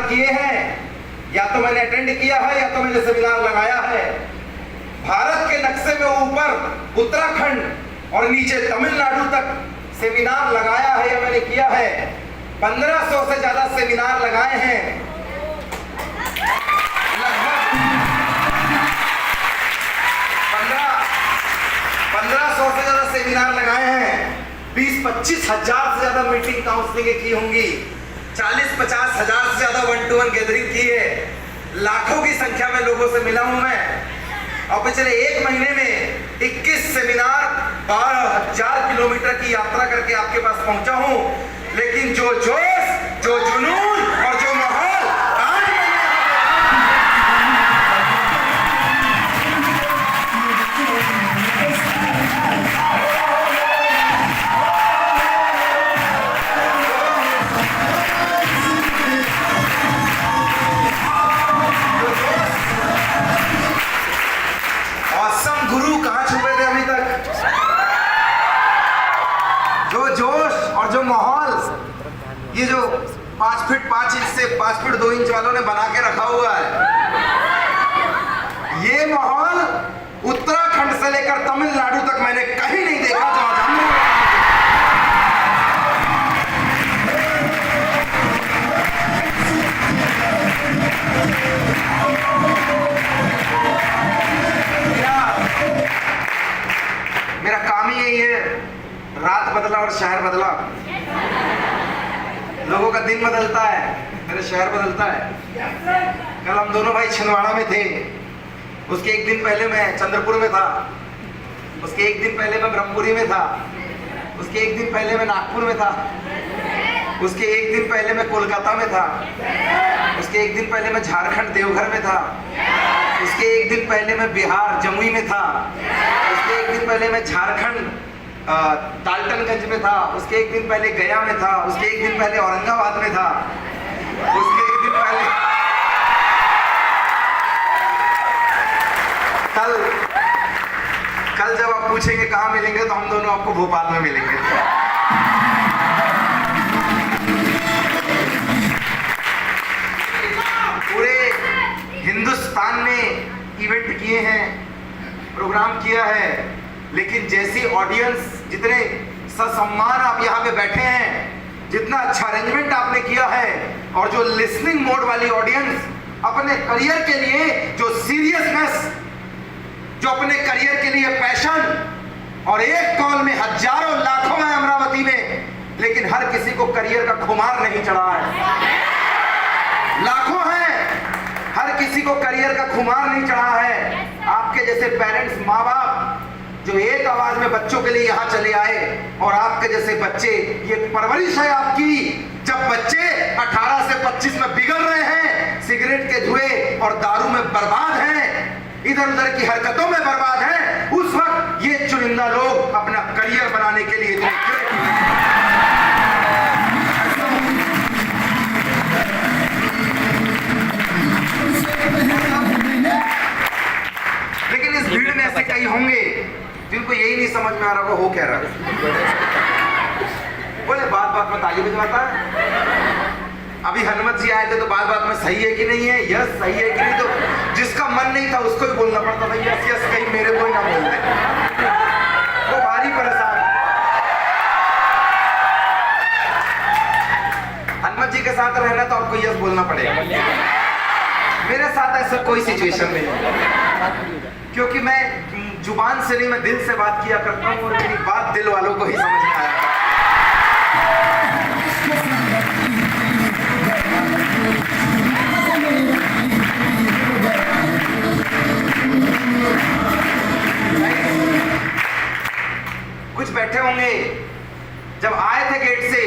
Seminar किए हैं, या तो मैंने अटेंड किया है या तो मैंने सेमिनार लगाया है। भारत के नक्शे में ऊपर उत्तराखंड और नीचे तमिलनाडु तक सेमिनार लगाया है या मैंने किया है। 1500 से ज्यादा सेमिनार लगाए हैं। लगभग 1500 से ज्यादा सेमिनार लगाए हैं। 20-25 हजार से ज्यादा मीटिंग काउंसलिंग की होंगी। 40-50 हजार से ज्यादा 1-to-1 गैदरिंग की है। लाखों की संख्या में लोगों से मिला हूं मैं, और पिछले 1 महीने में 21 सेमिनार 12,000 किलोमीटर की यात्रा करके आपके पास पहुंचा हूं। लेकिन जो जोश, जो जुनून और जो माहौल आज गुरु कहां छुपे थे अभी तक? जो जोश और जो माहौल, ये जो 5 फीट 5 इंच से 5 फीट 2 इंच वालों ने बना के रखा हुआ है, ये माहौल उत्तराखंड से लेकर तमिलनाडु तक मैंने कहीं नहीं देखा। जो आज हम मेरा काम ही यही है, रात बदला और शहर बदला। लोगों का दिन बदलता है, मेरा शहर बदलता है। कल हम दोनों भाई छिंदवाड़ा में थे, उसके 1 दिन पहले मैं चंद्रपुर में था, उसके 1 दिन पहले मैं ब्रह्मपुरी में था, उसके 1 दिन पहले मैं नागपुर में था, उसके 1 दिन पहले मैं कोलकाता में था, उसके 1 दिन पहले मैं झारखंड देवघर में था, उसके 1 दिन पहले मैं बिहार जमुई में था, उसके 1 दिन पहले मैं झारखंड डाल्टनगंज में था, उसके 1 दिन पहले गया में था, उसके 1 दिन पहले औरंगाबाद में था, उसके 1 दिन पहले कल जब आप पूछेंगे कहाँ मिलेंगे तो हम दोनों आपको भोपाल में मिलेंगे। पूरे हिंदुस्तान में इवेंट किए हैं, प्रोग्राम किया है, लेकिन जैसी ऑडियंस, जितने ससम्मान आप यहाँ पे बैठे हैं, जितना अच्छा अरेंजमेंट आपने किया है, और जो लिसनिंग मोड वाली ऑडियंस, अपने करियर के लिए जो सीरियसनेस, जो अपने करियर के लिए पैशन, और एक कॉल में हजारों लाखों हैं अमरावती में, लेकिन हर किसी को करियर का खुमार नहीं चढ़ा है। लाखों हैं, हर किसी को करियर का खुमार नहीं चढ़ा है। आपके जैसे पेरेंट्स, माँ बाप, जो एक आवाज में बच्चों के लिए यहाँ चले आए, और आपके जैसे बच्चे, ये परवरिश है आपकी। जब बच्चे 18 से 25 में बिगड़ रहे हैं, सिगरेट के धुएं और दारू में बर्बाद हैं, इधर उधर की हरकतों में बर्बाद हैं, उस वक्त ये चुनिंदा लोग अपना करियर बनाने के लिए लेकिन इस भीड़ में ऐसे कई होंगे जिनको यही नहीं समझ में आ रहा हो क्या रहा है। बोले बात बात में ताली बजवाता है। अभी हनुमत जी आए थे तो बात बात में सही है कि नहीं है, यस सही है कि नहीं, तो जिसका मन नहीं था उसको ही बोलना पड़ता था यस यस, कहीं मेरे को ही ना बोल दे। वो भारी परेशान। हनुमत जी के साथ रहना तो आपको यस बोलना पड़ेगा। मेरे साथ ऐसा कोई सिचुएशन नहीं है, क्योंकि मैं जुबान से नहीं, मैं दिल से बात किया करता हूँ, और मेरी बात दिल वालों को ही समझ में आया। कुछ बैठे होंगे, जब आए थे गेट से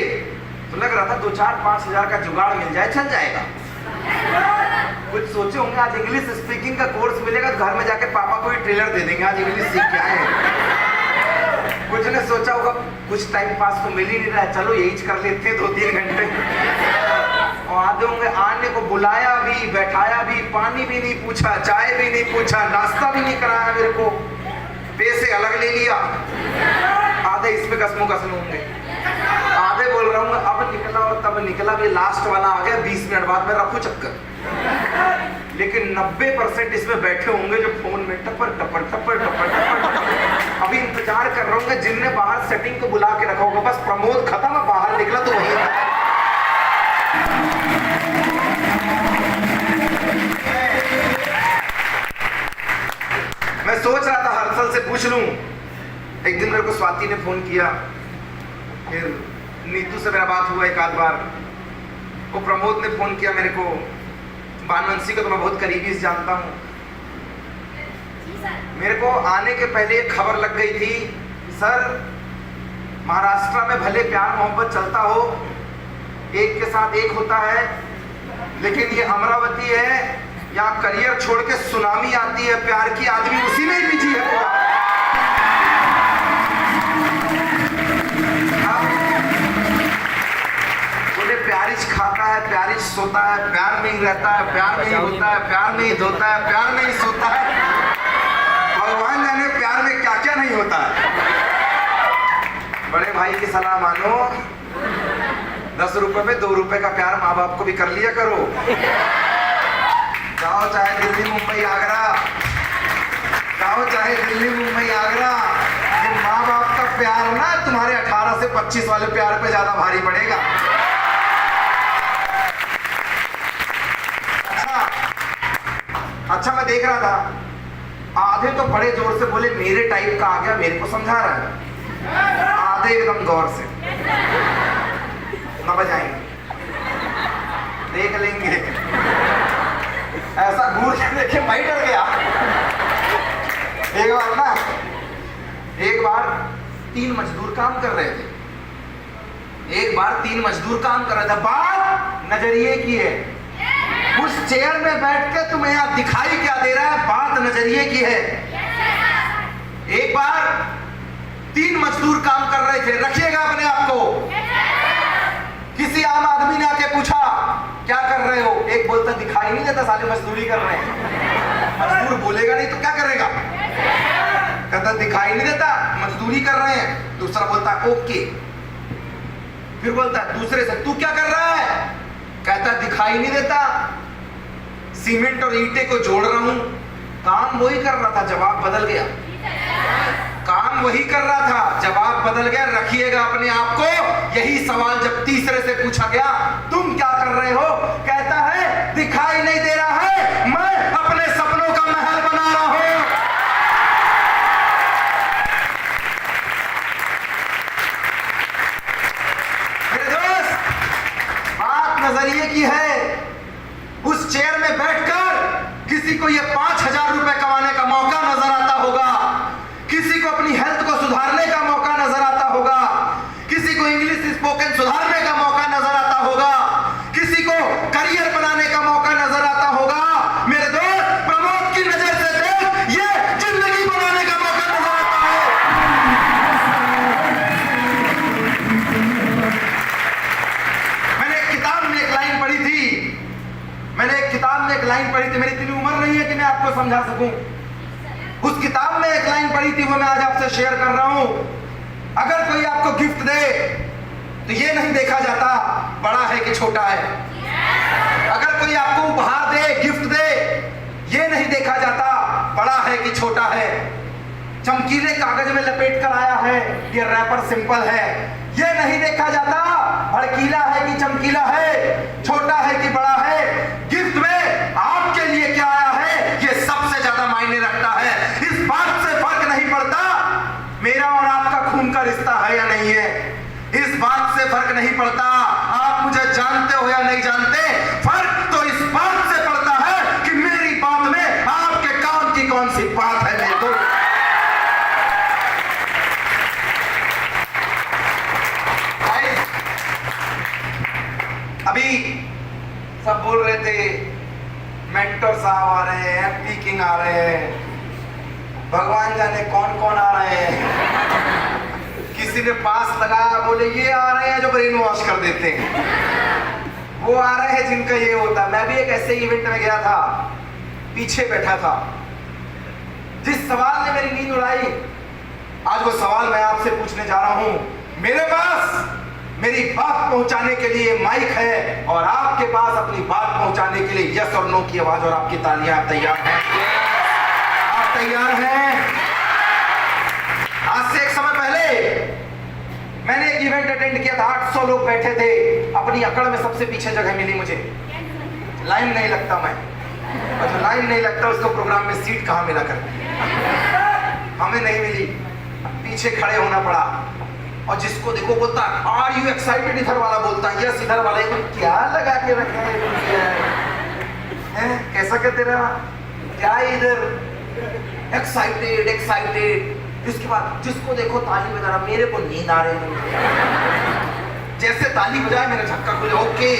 तो लग रहा था 2-4-5 हजार का जुगाड़ मिल जाए, चल जाएगा। कुछ सोचे होंगे आज इंग्लिश स्पीकिंग का कोर्स मिलेगा तो घर में जाके पापा को ही ट्रेलर दे देंगे, आज इंग्लिश सीख के आए। कुछ ने सोचा होगा कुछ टाइम पास तो मिल ही नहीं रहा है, चलो यही कर लेते हैं 2-3 घंटे। और आधे होंगे आने को बुलाया भी, बैठाया भी, पानी भी नहीं पूछा, चाय भी नहीं पूछा, नाश्ता भी नहीं कराया मेरे को, पैसे अलग ले लिया। आधे इसमें कसमों कसम होंगे, आधे बोल रहा हूँ अब निकल निकला और तब निकला भी लास्ट वाला आ गया 20 मिनट बाद में रखू चक्कर। लेकिन 90% इसमें बैठे होंगे जो फोन में टपर टपर टपर टपर टपर अभी इंतजार कर रहे होंगे जिनने बाहर सेटिंग को बुला के रखा होगा। बस प्रमोद खत्म, बाहर निकला तो वही था। मैं सोच रहा था हर्षल से पूछ लूं। एक दिन मेरे को स्वाति ने फोन किया, फिर नीतू से मेरा बात हुआ एक आध बार, वो प्रमोद ने फोन किया मेरे को, बानवंशी को तो मैं बहुत करीबी से जानता हूँ। मेरे को आने के पहले एक खबर लग गई थी, सर महाराष्ट्र में भले प्यार मोहब्बत चलता हो, एक के साथ एक होता है, लेकिन ये अमरावती है, यहाँ करियर छोड़ के सुनामी आती है प्यार की, आदमी उसी में ही बिजी है। बोले प्यारिज खाता है, प्यारिज सोता है, प्यार में ही रहता है, प्यार में ही होता है, प्यार में ही धोता है, प्यार में ही सोता है। भगवान जाने प्यार में क्या क्या नहीं होता है। बड़े भाई की सलाह मानो, 10 रुपए में 2 रुपए का प्यार माँ बाप को भी कर लिया करो। जाओ चाहे दिल्ली मुंबई आगरा, जाओ चाहे दिल्ली मुंबई आगरा, ये माँ बाप का प्यार ना तुम्हारे 18 से 25 वाले प्यार पे ज्यादा भारी पड़ेगा। अच्छा मैं देख रहा था, आधे तो बड़े जोर से बोले मेरे टाइप का आ गया, मेरे को समझा रहा है, आधे एकदम गौर से न बजाएंगे, देख लेंगे। ऐसा घूर के देखे मैं डर गया। एक बार 3 मजदूर काम कर रहे थे, बात नजरिए की है। उस चेयर में बैठ के तुम्हें यहाँ दिखाई क्या दे रहा है, बात नजरिए की है। एक बार 3 मजदूर काम कर रहे थे, रखिएगा अपने आप को। किसी आम आदमी ने आके पूछा क्या कर रहे हो, एक बोलता दिखाई नहीं देता साले मजदूरी कर रहे हैं। मजदूर बोलेगा नहीं तो क्या करेगा, कहता दिखाई नहीं देता मजदूरी कर रहे हैं। दूसरा बोलता ओके, फिर बोलता दूसरे से तू क्या कर रहा है, कहता दिखाई नहीं देता सीमेंट और ईंटे को जोड़ रहा हूं। काम वही कर रहा था, जवाब बदल गया। काम वही कर रहा था, जवाब बदल गया। रखिएगा अपने आप को। यही सवाल जब तीसरे से पूछा गया तुम क्या कर रहे हो, कहता है दिखाई नहीं दे रहा है, मैं अपने सपनों का महल बना रहा हूं। मेरे दोस्त, बात नजरिए की है। उस चेयर में बैठकर किसी को ये 5,000 रुपए कमाने का मौका नजर आता होगा, किसी को अपनी हेल्थ को सुधारने का मौका नजर आता होगा, किसी को इंग्लिश स्पोकन सुधारने का मौका नजर आता होगा, किसी को करियर बनाने का मौका नजर आता होगा। मेरे दोस्त, प्रमोद की नजर से देख, ये जिंदगी बनाने का मौका नजर आता है। मैंने एक किताब में एक लाइन पढ़ी थी, मेरी इतनी उम्र नहीं है कि मैं आपको समझा सकूं। उस किताब में एक लाइन पढ़ी थी, वो मैं आज आपसे शेयर कर रहा हूं। अगर कोई आपको गिफ्ट दे तो ये नहीं देखा जाता बड़ा है कि छोटा है। अगर कोई आपको उपहार दे, गिफ्ट दे, ये नहीं देखा जाता बड़ा है कि छोटा है। चमकीले कागज में लपेट कर आया है, ये रैपर सिंपल है, ये नहीं देखा जाता भड़कीला है कि चमकीला है, छोटा है कि बड़ा है। गिफ्ट में आपके लिए क्या आया है, ये सबसे ज्यादा मायने रखता है। इस बात से फर्क नहीं पड़ता मेरा और आपका खून का रिश्ता है या नहीं है, इस बात से फर्क नहीं पड़ता आप मुझे जानते हो या नहीं जानते। फर्क तो इस बात से पड़ता है कि मेरी बात में आपके काम की कौन सी बात है। मेरे को अभी सब बोल रहे थे मेंटर साहब आ रहे हैं, एमपी किंग आ रहे हैं, भगवान जाने कौन कौन आ रहे हैं। किसी ने पास लगाया, बोले ये आ रहे हैं जो ब्रेन वॉश कर देते हैं, वो आ रहे हैं जिनका ये होता। मैं भी एक ऐसे इवेंट में गया था, पीछे बैठा था। जिस सवाल ने मेरी नींद उड़ाई, आज वो सवाल मैं आपसे पूछने जा रहा हूं। मेरे पास मेरी बात पहुंचाने के लिए माइक है और आपके पास अपनी बात पहुंचाने के लिए यस और नो की आवाज और आपकी तालियां। आप तैयार हैं? आप तैयार हैं? आज से एक समय पहले मैंने एक इवेंट अटेंड किया था, 800 लोग बैठे थे। अपनी अकड़ में सबसे पीछे जगह मिली मुझे। लाइन नहीं लगता मैं, और जो लाइन नहीं लगता उसको प्रोग्राम में सीट कहाँ मिला करती है। हमें नहीं मिली, पीछे खड़े होना पड़ा। और जिसको देखो बोलता आर यू एक्साइटेड, इधर वाला बोलता यस, इधर वाला क्या लगा के रखे हैं, कैसा कहते रहा क्या इधर एक्साइटेड एक्साइटेड। इसके बाद जिसको देखो ताली बजा रहा, मेरे को नींद आ रही है। जैसे ताली बजाए मेरा झटका खुले, ओके।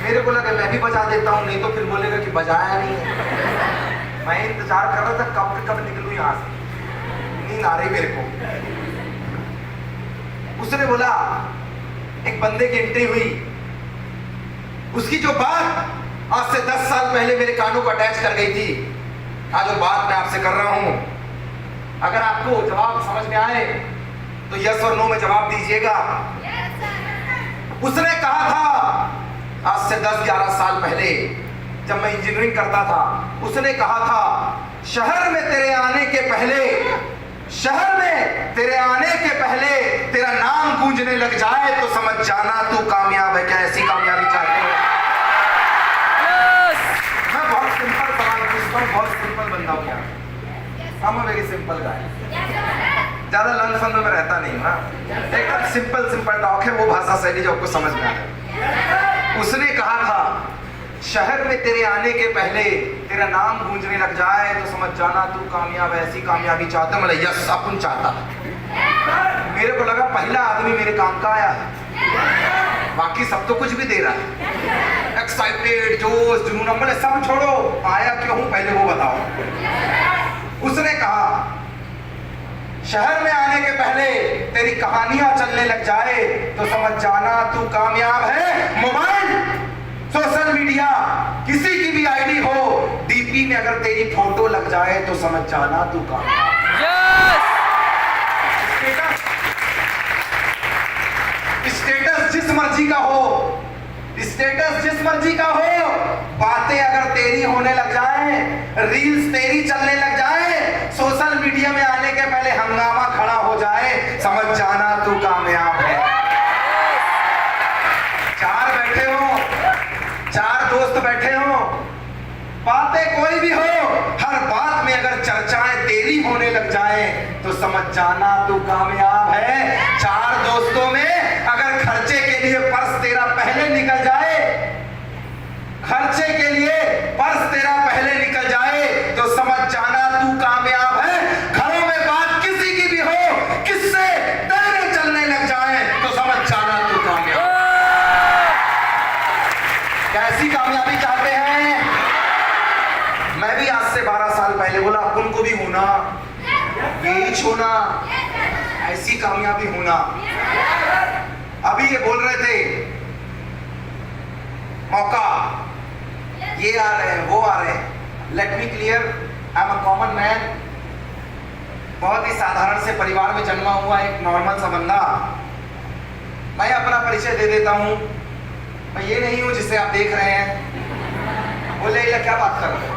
मेरे को लगा मैं भी बजा देता हूँ, नहीं तो फिर बोलेगा कि बजाया नहीं है। मैं इंतजार कर रहा था कब निकलूं यहाँ से, नींद आ रही मेरे को। उसने बोला, एक बंदे की एंट्री हुई, उसकी जो बात आज से 10 साल पहले मेरे कानों को अटैच कर गई थी, आज वो बात मैं आपसे कर रहा हूं। अगर आपको जवाब समझ में आए तो यस और नो में जवाब दीजिएगा। उसने कहा था आज से 10-11 साल पहले जब मैं इंजीनियरिंग करता था, उसने कहा था शहर में तेरे आने के पहले तेरा नाम गूंजने लग जाए तो समझ जाना तू कामयाब है। क्या ऐसी कामयाबी चाहते हो? मैं बहुत सिंपल सवाल पूछता हूँ, बहुत सिंपल बंदा हूँ। क्या हम वेरी सिंपल गाय, ज्यादा लंच फंड में रहता नहीं ना, एकदम सिंपल टॉक है, वो भाषा शैली जो आपको समझ में आ जाए। उसने कहा था शहर में तेरे आने के पहले तेरा नाम गूंजने लग जाए तो समझ जाना तू कामयाब है। ऐसी कामयाबी चाहता, मतलब यस अपन चाहता। मेरे को लगा पहला आदमी मेरे काम का आया है, बाकी सब तो कुछ भी दे रहा है, एक्साइटेड जोश जुनून, मतलब सब छोड़ो, आया क्यों हूं पहले वो बताओ। उसने कहा शहर में आने के पहले तेरी कहानियां चलने लग जाए तो समझ जाना तू कामयाब है। मोबाइल, सोशल मीडिया, किसी की भी आईडी हो, डीपी में अगर तेरी फोटो लग जाए तो समझ जाना तू कामयाब। स्टेटस जिस मर्जी का हो, स्टेटस जिस मर्जी का हो, बातें अगर तेरी होने लग जाए, रील्स तेरी चलने लग जाए, सोशल मीडिया में आने के पहले हंगामा खड़ा हो जाए, समझ जाना तू कामयाब है। चार बैठे हो, चार दोस्त बैठे हो, बातें कोई भी हो, हर बात में अगर चर्चाएं तेरी होने लग जाए तो समझ जाना तू कामयाब है। चार दोस्तों में अगर खर्चे के लिए पर्स तेरा पहले निकल जाए, खर्चे के लिए पर्स तेरा पहले निकल जाए तो समझ जाना तू कामयाब है। घरों में बात किसी की भी हो, किससे तेरे चलने लग जाए तो समझ जाना तू कामयाब। कैसी कामयाबी चाहते हैं? मैं भी आज से 12 साल पहले बोला अपन को भी होना, यही छूना, ऐसी कामयाबी होना। अभी ये बोल रहे थे मौका, ये आ रहे हैं वो आ रहे हैं। Let me clear, I am a common man, बहुत ही साधारण से परिवार में जन्मा हुआ एक नॉर्मल सा बंदा। मैं अपना परिचय दे देता हूं, मैं ये नहीं हूं जिसे आप देख रहे हैं। बोले ये क्या बात कर रहे हो,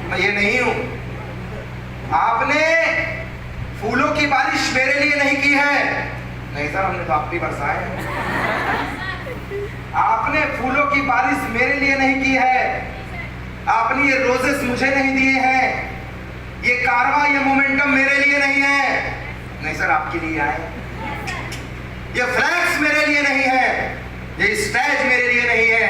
मैं ये नहीं हूं। आपने फूलों की बारिश मेरे लिए नहीं की है, नहीं सर हमने तो आप भी बरसाए। आपने फूलों की बारिश मेरे लिए नहीं की है, आपने ये रोजेस मुझे नहीं दिए हैं, ये कारवा ये मोमेंटम मेरे लिए नहीं है, नहीं सर आपके लिए आए। ये फ्लैग्स मेरे लिए नहीं है, ये स्टेज मेरे लिए नहीं है,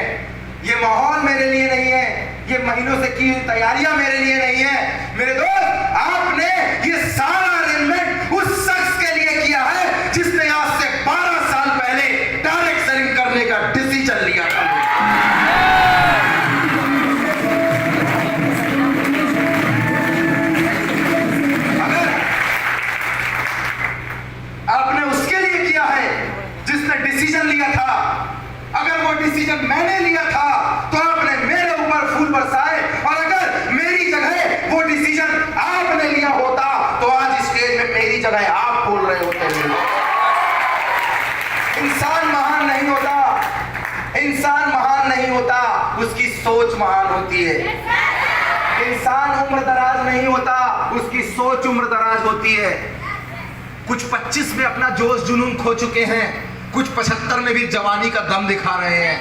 ये माहौल मेरे लिए नहीं है, ये महीनों से की हुई तैयारियां मेरे लिए नहीं है। मेरे दोस्त, आपने ये सारा अरेंजमेंट उस शख्स के लिए किया है जिसने आज से 12 साल पहले डायरेक्ट सेलिंग करने का डिसीजन लिया था। अगर आपने उसके लिए किया है जिसने डिसीजन लिया था, अगर वो डिसीजन मैंने लिया था तो आपने मेरे ऊपर फूल बरसाए, और अगर मेरी जगह वो डिसीजन आपने लिया होता तो आज स्टेज में मेरी जगह आप बोल रहे होते। महान नहीं होता, उसकी सोच महान होती है। इंसान उम्र दराज नहीं होता, उसकी सोच उम्र दराज होती है। कुछ 25 में अपना जोश जुनून खो चुके हैं, कुछ 75 में भी जवानी का दम दिखा रहे हैं।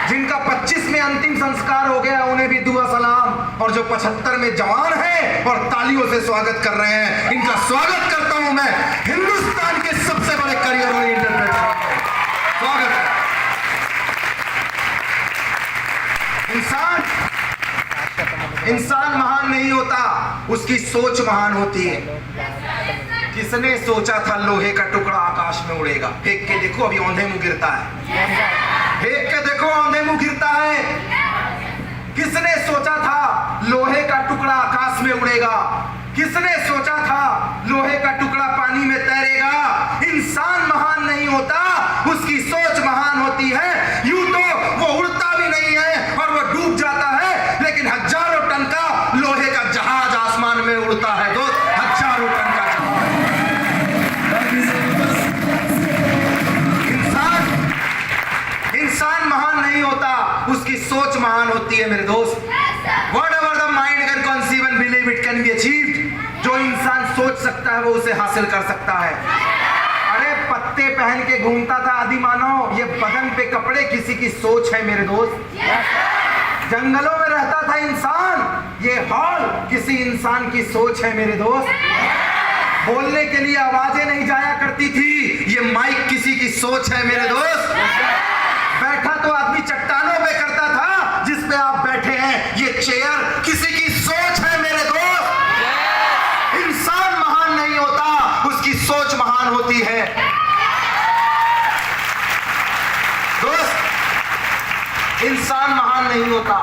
जिनका 25 में अंतिम संस्कार हो गया उन्हें भी दुआ सलाम, और जो 75 में जवान हैं और तालियों से स्वागत कर रहे हैं, इनका स्वागत करता हूं मैं हिंदुस्तान के सबसे बड़े करियर ओरिएंटेड प्लेटफॉर्म पर। स्वागत है। इंसान महान नहीं होता, उसकी सोच महान होती है। किसने सोचा था लोहे का टुकड़ा आकाश में उड़ेगा? फेंक के देखो, अभी औंधे मुंह गिरता है। फेंक के देखो, औंधे मुंह गिरता है। किसने सोचा था लोहे का टुकड़ा आकाश में उड़ेगा? किसने सोचा था लोहे का टुकड़ा पानी में तैरेगा? इंसान महान नहीं होता, उसकी सोच महान होती है। यूं तो वो उड़ता भी नहीं है और वो डूब जाता है, लेकिन हजारों टन का लोहे का जहाज आसमान में उड़ता है। दोस्त, हजारों टन का जहाज। इंसान महान नहीं होता, उसकी सोच महान होती है मेरे दोस्त। Whatever the mind can conceive and believe it can be achieved. जो इंसान सोच सकता है वो उसे हासिल कर सकता है। अरे पत्ते पहन के घूमता था आदि मानव, ये बदन पे कपड़े किसी की सोच है मेरे दोस्त। जंगलों में रहता था इंसान, ये हॉल किसी इंसान की सोच है मेरे दोस्त। बोलने के लिए आवाजें नहीं जाया करती थी, ये माइक किसी की सोच है मेरे दोस्त। बैठा तो आदमी चट्टानों पे करता था, जिस पे आप बैठे हैं ये चेयर किसी की सोच है मेरे दोस्त। इंसान महान नहीं होता, उसकी सोच महान होती है। दोस्त, इंसान महान नहीं होता,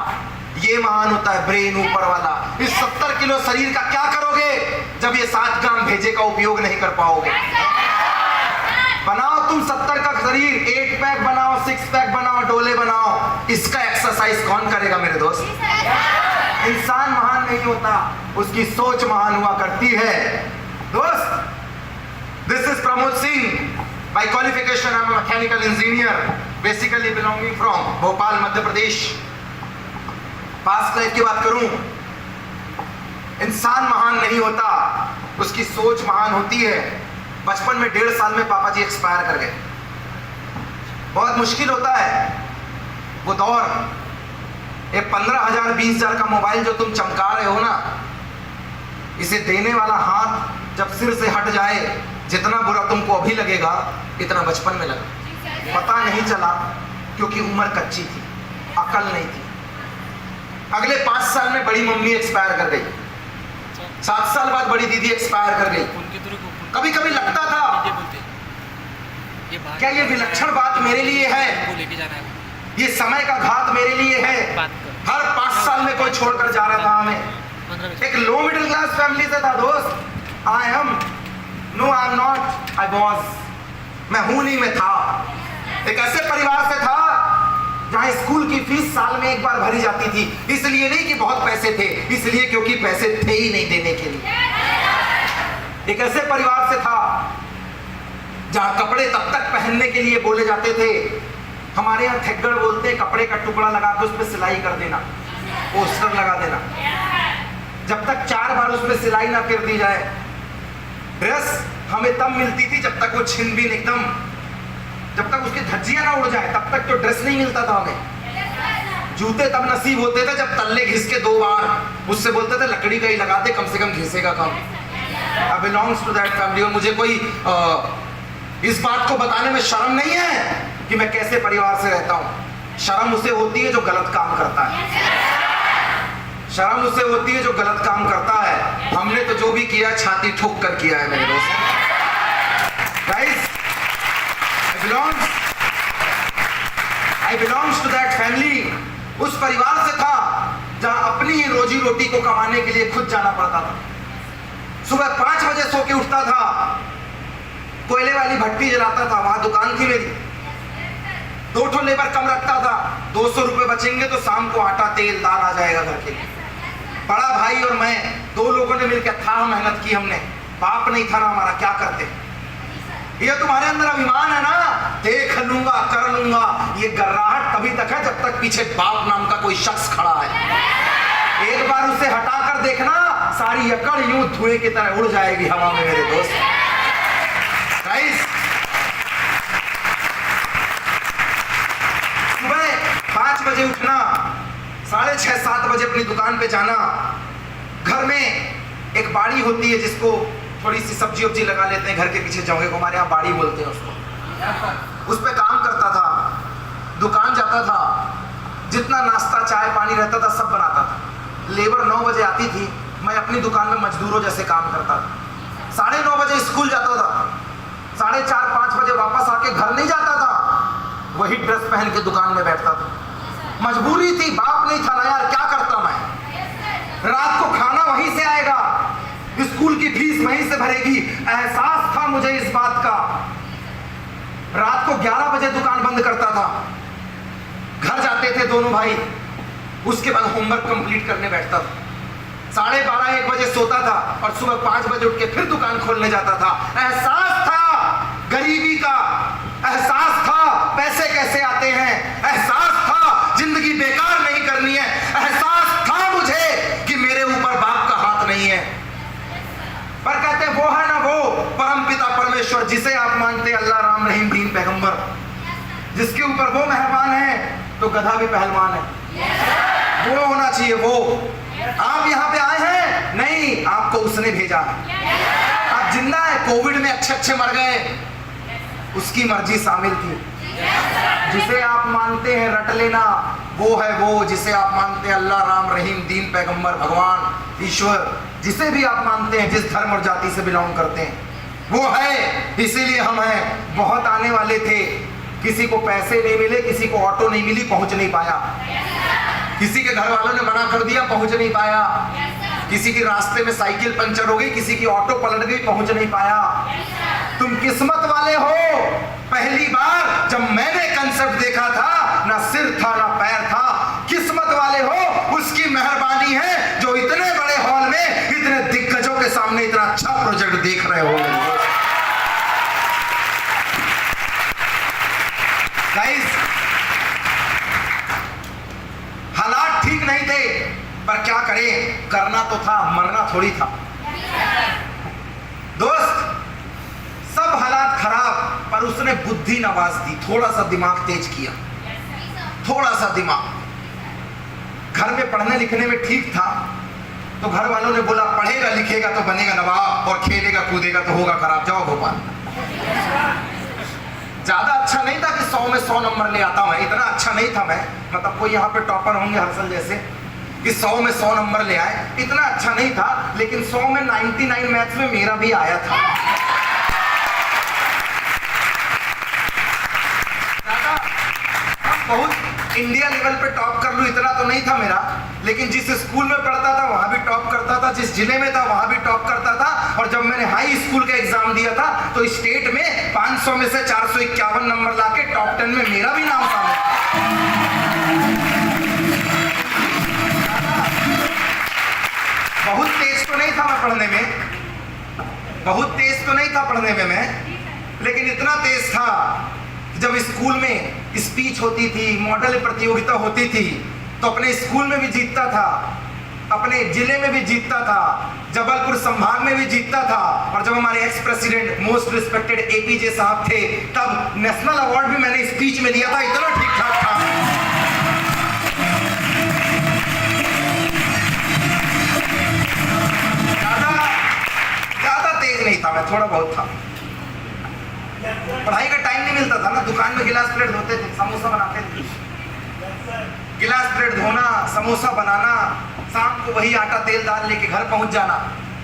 ये महान होता है ब्रेन ऊपर वाला। इस 70 किलो शरीर का क्या करोगे जब ये 7 ग्राम भेजे का उपयोग नहीं कर पाओगे? बनाओ तुम 70 का शरीर, 8 पैक बनाओ, 6 पैक बनाओ, डोले बनाओ, इसका एक्सरसाइज कौन करेगा मेरे दोस्त? इंसान महान नहीं होता, उसकी सोच महान हुआ करती है। दोस्त, this is Pramod Singh. By qualification I am a mechanical engineer, basically belonging from Bhopal, Madhya Pradesh. Past life की बात करूं, इंसान महान नहीं होता, उसकी सोच महान होती है। बचपन में 1.5 साल में पापा जी एक्सपायर कर गए। बहुत मुश्किल होता है वो दौर। ये 15,000 20,000 का मोबाइल जो तुम चमका रहे हो ना, इसे देने वाला हाथ जब सिर से हट जाए, जितना बुरा तुमको अभी लगेगा इतना बचपन में लगा। पता नहीं चला क्योंकि उम्र कच्ची थी, अकल नहीं थी। अगले 5 साल में बड़ी मम्मी एक्सपायर कर गई, 7 साल बाद बड़ी दीदी एक्सपायर कर गई। कभी कभी लगता था क्या ये विलक्षण बात मेरे लिए है, ये समय का घात मेरे लिए है। हर 5 साल में कोई छोड़कर जा रहा था हमें। एक लो मिडिल क्लास फैमिली से था दोस्त। I am not, I was, मैं हूं नहीं, मैं था। एक ऐसे परिवार से था जहां स्कूल की फीस साल में एक बार भरी जाती थी। इसलिए नहीं कि बहुत पैसे थे, इसलिए क्योंकि पैसे थे ही नहीं देने के लिए। एक ऐसे परिवार से था जहां कपड़े तब तक पहनने के लिए बोले जाते थे, हमारे यहाँ ठेगड़ बोलते हैं, कपड़े का टुकड़ा लगा के उस पर सिलाई कर देना, पोस्टर लगा देना। जब तक 4 बार उस पर सिलाई ना कर दी जाए, ड्रेस हमें तब मिलती थी जब तक वो छिन-बिन एकदम, जब तक उसकी धज्जियां ना उड़ जाए तब तक तो ड्रेस नहीं मिलता था हमें। जूते तब नसीब होते थे जब तल्ले घिस के 2 बार, उससे बोलते थे लकड़ी का ही लगा दे, कम से कम घिसेगा कम। I belongs to that family। और मुझे कोई इस बात को बताने में शर्म नहीं है कि मैं कैसे परिवार से रहता हूँ। शर्म उसे होती है जो गलत काम करता है। शर्म उसे होती है जो गलत काम करता है। हमने तो जो भी किया छाती ठोक कर किया है मेरे दोस्त। Guys, I belongs to that family। उस परिवार से था जहां अपनी ही रोजी रोटी को कमाने के लिए खुद जाना पड़ता था। सुबह 5 बजे सो के उठता था, कोयले वाली भट्टी जलाता था, वहां दुकान थी मेरी। 2 ठो लेबर कम रखता था, 200 रुपए बचेंगे तो शाम को आटा तेल दाल आ जाएगा घर के लिए। बड़ा भाई और मैं 2 लोगों ने मिलकर था मेहनत की हमने। बाप नहीं था ना हमारा, क्या करते। ये तुम्हारे अंदर अभिमान है ना, देख लूंगा कर लूंगा, ये गर्राहट तभी तक है जब पीछे बाप नाम का कोई शख्स खड़ा है। एक बार उसे हटाकर देखना, सारी अकड़ यूं धुएं की तरह उड़ जाएगी हवा में मेरे दोस्त। सुबह 5 बजे उठना, 6:30-7 बजे अपनी दुकान पे जाना, घर में एक बाड़ी होती है जिसको थोड़ी सी सब्जी वब्जी लगा लेते हैं घर के पीछे, जाओगे को हमारे यहाँ बाड़ी बोलते हैं उसको। उस पे काम करता था, दुकान जाता था, जितना नाश्ता चाय पानी रहता था सब बनाता था। लेबर 9 बजे आती थी, मैं अपनी दुकान में मजदूरों जैसे काम करता था। 9:30 बजे स्कूल जाता था, 4:30-5 बजे वापस आके घर नहीं जाता था, वही ड्रेस पहन के दुकान में बैठता था। मजबूरी थी, बाप नहीं था ना यार, क्या करता मैं। रात को खाना वहीं से आएगा, स्कूल की फीस वहीं से भरेगी। एहसास था मुझे इस बात का। रात को 11 बजे दुकान बंद करता था, घर जाते थे दोनों भाई, उसके बाद होमवर्क कंप्लीट करने बैठता था। 12:30-1 बजे सोता था और सुबह 5 बजे उठ के फिर दुकान खोलने जाता था। एहसास था गरीबी का, एहसास था पैसे कैसे आते हैं, एहसास था जिंदगी बेकार नहीं करनी है, एहसास था मुझे कि मेरे ऊपर बाप का हाथ नहीं है। पर कहते वो है ना वो परम पिता परमेश्वर जिसे आप मानते हैं, अल्लाह राम रहीम दीन पैगंबर, जिसके ऊपर वो मेहरबान है तो गधा भी पहलवान है। वो होना चाहिए वो। आप यहाँ पे आए हैं नहीं, आपको उसने भेजा। आप जिंदा है, कोविड में अच्छे मर गए, उसकी मर्जी शामिल थी। जिसे आप मानते हैं रट लेना, वो है वो जिसे आप मानते हैं, अल्लाह राम रहीम दीन पैगंबर भगवान ईश्वर, जिसे भी आप मानते हैं, जिस धर्म और जाति से बिलोंग करते हैं वो है। इसीलिए हम हैं। बहुत आने वाले थे, किसी को पैसे नहीं मिले, किसी को ऑटो नहीं मिली, पहुंच नहीं पाया, किसी के घर वालों ने मना कर दिया, पहुंच नहीं पाया, किसी की रास्ते में साइकिल पंचर हो गई, किसी की ऑटो पलट गई, पहुंच नहीं पाया। तुम किस्मत वाले हो। पहली बार जब मैंने कंसेप्ट देखा था, ना सिर था ना पैर था। किस्मत वाले हो, उसकी मेहरबानी है जो इतने बड़े हॉल में इतने दिग्गजों के सामने इतना अच्छा प्रोजेक्ट देख रहे हो। गाइस, हालात ठीक नहीं थे, पर क्या करें, करना तो था, मरना थोड़ी था। दोस्त, सब हालात खराब, पर उसने बुद्धि नवाज दी, थोड़ा सा दिमाग तेज किया, थोड़ा सा दिमाग। घर में पढ़ने लिखने में ठीक था, तो घर वालों ने बोला पढ़ेगा लिखेगा तो बनेगा नवाब, और खेलेगा कूदेगा तो होगा खराब, जाओ भोपाल। ज्यादा अच्छा नहीं था कि 100 में 100 नंबर ले आता मैं, इतना अच्छा नहीं था मैं, मतलब कोई यहाँ पे टॉपर होंगे हर्षल जैसे कि 100 में 100 नंबर ले आए, इतना अच्छा नहीं था। लेकिन 100 में 99 मैथ्स में मेरा भी आया था। बहुत इंडिया लेवल पे टॉप कर लूं इतना तो नहीं था मेरा, लेकिन जिस स्कूल में पढ़ता था वहां भी टॉप करता था, जिस जिले में था वहां भी टॉप करता था। और जब मैंने हाई स्कूल का एग्जाम दिया था तो स्टेट में 500 में से 451 नंबर लाके टॉप 10 में मेरा भी नाम था। बहुत तेज तो नहीं था मैं पढ़ने में, बहुत तेज तो नहीं था पढ़ने में मैं, लेकिन इतना तेज था जब स्कूल में स्पीच होती थी, मॉडल प्रतियोगिता होती थी, तो अपने स्कूल में भी जीतता था, अपने जिले में भी जीतता था, जबलपुर संभाग में भी जीतता था। और जब हमारे ex president most respected APJ साहब थे, तब नेशनल अवार्ड भी मैंने स्पीच में दिया था। इतना ठीक ठाक था। ज्यादा तेज नहीं था मैं, थोड़ा बहुत था। पढ़ाई का टाइम नहीं मिलता था ना, दुकान में गिलास प्लेट धोते थे, समोसा बनाते थे, गिलास प्लेट धोना, समोसा बनाना, शाम को वही आटा तेल दाल लेके घर पहुंच जाना,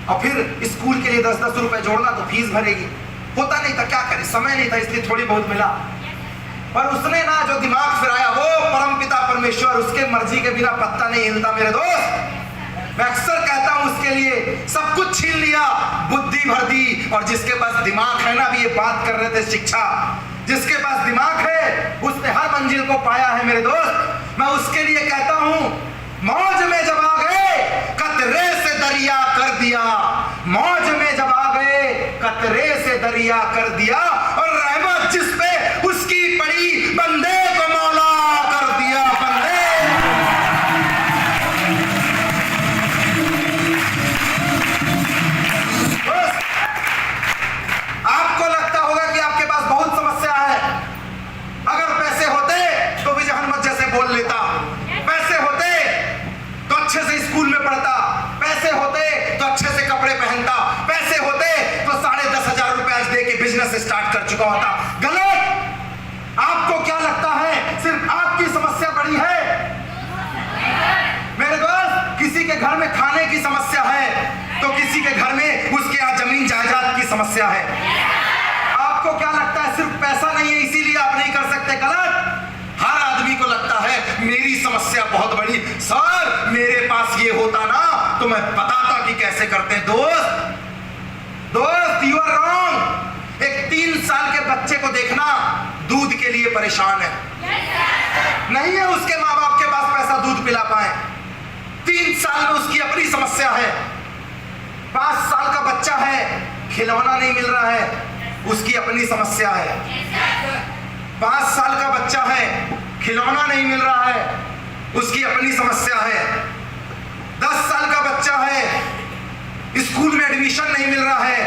और फिर स्कूल के लिए 10-10 रुपए जोड़ना तो फीस भरेगी। होता नहीं था, क्या करे, समय नहीं था, इसलिए थोड़ी बहुत मिला। पर उसने ना जो दिमाग फिराया, वो परम पिता परमेश्वर, उसके मर्जी के बिना पत्ता नहीं हिलता मेरे दोस्त। मैं अक्सर कहता हूं उसके लिए सब कुछ छीन लिया, बुद्धि भर दी, और जिसके पास दिमाग है ना, अभी ये बात कर रहे थे शिक्षा, जिसके पास दिमाग है उसने हर मंजिल को पाया है मेरे दोस्त। मैं उसके लिए कहता हूं, मौज में जब आ गए कतरे से दरिया कर दिया, मौज में जब आ गए कतरे से दरिया कर दिया, और रहमत जिस पे उसकी पड़ी बंदे को मौला कर दिया, बंदे घर में खाने की समस्या है तो किसी के घर में उसके यहाँ जमीन जायदाद की समस्या है। आपको क्या लगता है सिर्फ पैसा नहीं है इसीलिए आप नहीं कर सकते? गलत। हर आदमी को लगता है मेरी समस्या बहुत बड़ी, सर मेरे पास ये होता ना तो मैं बताता कि कैसे करते हैं। दोस्त यू आर रॉन्ग। एक 3 साल के बच्चे को देखना दूध के लिए परेशान है, नहीं है उसके माँ बाप के पास पैसा दूध पिला पाए। 3 साल में उसकी अपनी समस्या है। 5 साल का बच्चा है, खिलौना नहीं मिल रहा है, उसकी अपनी समस्या है। 5 साल का बच्चा है, खिलौना नहीं मिल रहा है, उसकी अपनी समस्या है। 10 साल का बच्चा है, स्कूल में एडमिशन नहीं मिल रहा है,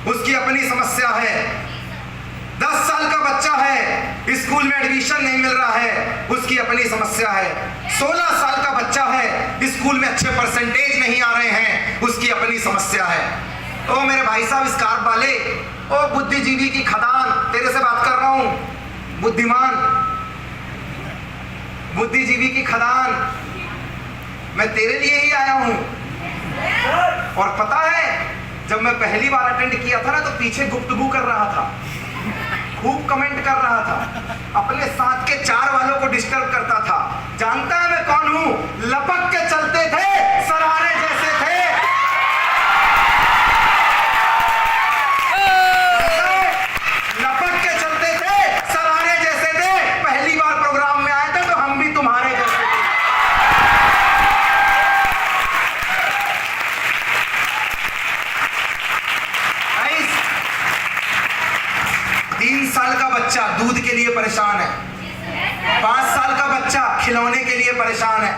उसकी अपनी समस्या है। 10 साल का बच्चा है, स्कूल में एडमिशन नहीं मिल रहा है, उसकी अपनी समस्या है। 16 साल का बच्चा है, स्कूल में अच्छे परसेंटेज नहीं आ रहे हैं, उसकी अपनी समस्या है। ओ मेरे भाई साहब स्कार्फ वाले, ओ बुद्धिजीवी की खदान, तेरे से बात कर रहा हूं, बुद्धिमान बुद्धिजीवी की खदान, मैं तेरे लिए ही आया हूं। और पता है जब मैं पहली बार अटेंड किया था ना तो पीछे गुफ्तगू कर रहा था, खूब कमेंट कर रहा था, अपने साथ के 4 वालों को डिस्टर्ब करता था। जानता है मैं कौन हूं? लपक के चलते थे, सरारे जैसे थे। लपक के चलते थे, सरारे जैसे थे। पहली बार प्रोग्राम में आए थे तो हम भी तुम्हारे जैसे थे। 3 साल का बच्चा दूध के लिए परेशान है, 5 साल का बच्चा खिलौने के लिए परेशान है,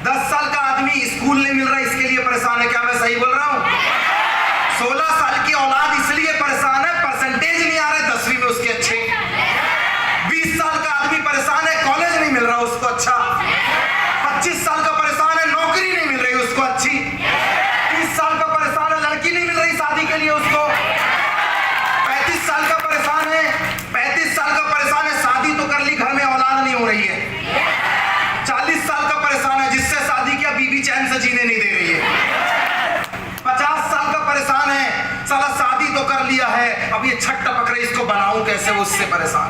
10 साल का आदमी स्कूल नहीं मिल रहा इसके लिए परेशान है। क्या मैं सही बोल रहा हूं? 16 साल की औलाद इसलिए परेशान है परसेंटेज नहीं आ रहे 10वीं में उसके अच्छे। 20 साल का आदमी परेशान है कॉलेज नहीं मिल रहा उसको अच्छा। 25 साल का परेशान है नौकरी नहीं मिल रही उसको अच्छी। 30 साल का परेशान है लड़की नहीं मिल रही शादी के लिए उसको। 35 साल का परेशान है, 35 साल का परेशान है शादी तो कर ली घर में औलाद नहीं हो रही है। 40 साल का परेशान है जिससे शादी किया बीवी चैन से जीने नहीं दे रही है। 50 साल का परेशान है साला शादी तो कर लिया है अब ये छठ टपक रही इसको बनाऊं कैसे, वो उससे परेशान।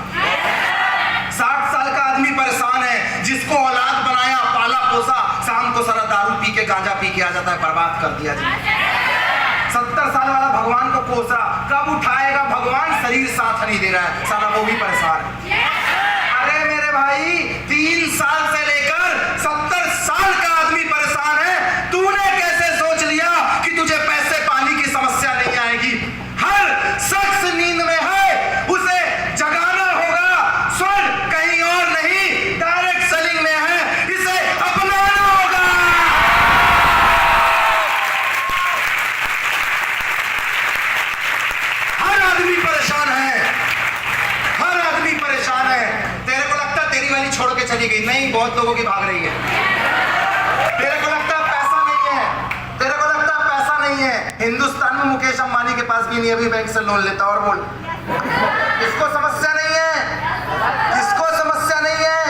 60 साल का आदमी परेशान है जिसको औलाद बनाया पाला पोसा, शाम को सारा दारू पी के गांजा पी के आ जाता है, बर्बाद कर दिया जी। 70 साल वाला भगवान को कोसा, कब उठाएगा भगवान, शरीर साथ नहीं दे रहा है, साला वो भी परेशान है। अरे मेरे भाई 3 साल से लेकर 70 साल का आदमी परेशान है। तूने कैसे सोच लिया कि तुझे पैसे पानी की समस्या नहीं आएगी? हर शख्स नींद में है, उसे जगाना होगा। स्वर्ग कहीं और नहीं डायरेक्ट सेलिंग में है, इसे अपनाना होगा। हर आदमी परेशान है, हर आदमी परेशान है। तेरे को लगता है तेरी वाली छोड़ के चली गई, नहीं बहुत लोगों की भाग रही है। तेरे को लगता है पैसा नहीं है, तेरे को लगता है पैसा नहीं है। हिंदुस्तान में मुकेश अंबानी के पास भी नहीं अभी बैंक से लोन लेता। और बोल इसको समस्या नहीं है, किसको समस्या नहीं है?